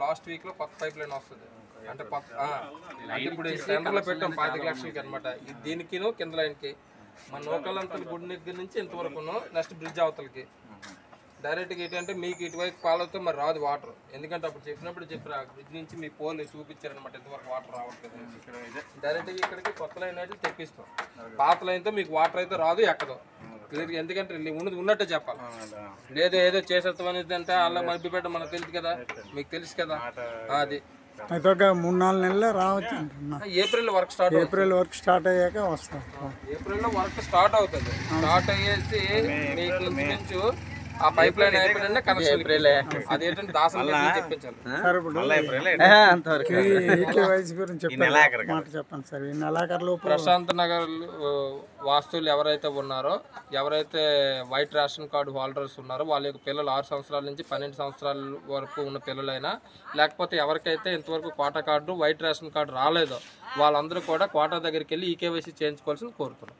Last week లో కొత్త pipe line వస్తుంది అంటే ఇప్పుడు సెంటర్ లో పెట్టాం 25 లక్షలకి అనమాట. దీనికి కింద లైన్ కి మన నూకలంతల గుడి దగ్గర నుంచి ఇంతవరకు నెక్స్ట్ బ్రిడ్జ్ అవతలకి డైరెక్ట్గా ఏంటంటే మీకు ఇటువైపు పాలతో మరి రాదు వాటర్. ఎందుకంటే అప్పుడు చెప్పినప్పుడు చెప్పారు బ్రిడ్జ్ నుంచి మీ పోల్ చూపించారనమాట ఇంతవరకు వాటర్ రావట్లేదు. డైరెక్ట్గా ఇక్కడికి కొత్త లైన్ అయితే తెప్పిస్తాం. పాత లైన్తో మీకు వాటర్ అయితే రాదు ఎక్కదు. ఎందుకంటే ఉన్నది ఉన్నట్టే చెప్పాలి. లేదు ఏదో చేసేస్తాం అనేది అంటే అలా మబ్బి పెట్ట మనకు తెలుసు కదా, మీకు తెలుసు కదా. అది అయితే ఒక 3-4 నెలలు రావచ్చు అంటున్నా. ఏప్రిల్ వర్క్ స్టార్ట్ అయ్యాక వస్తాం. ఏప్రిల్లో వర్క్ స్టార్ట్ అవుతుంది. స్టార్ట్ అయ్యేసి మీకు ఇంచుమించు ఆ పైప్ లైన్ అయిపోయిందంటే కనెక్షన్ అదేంటంటే దాసరి చెప్పించాలి. చెప్పండి సార్. ఈ నెలాఖరులో ప్రశాంత్ నగర్ వాస్తువులు ఎవరైతే ఉన్నారో, ఎవరైతే వైట్ రేషన్ కార్డు హోల్డర్స్ ఉన్నారో వాళ్ళ యొక్క పిల్లలు 6 సంవత్సరాల నుంచి 12 సంవత్సరాల వరకు ఉన్న పిల్లలైనా, లేకపోతే ఎవరికైతే ఇంతవరకు quota card white ration card రాలేదో వాళ్ళందరూ కూడా కోటా దగ్గరికి వెళ్ళి ఈకేవైసీ చేయించుకోవాల్సింది కోరుతున్నాం.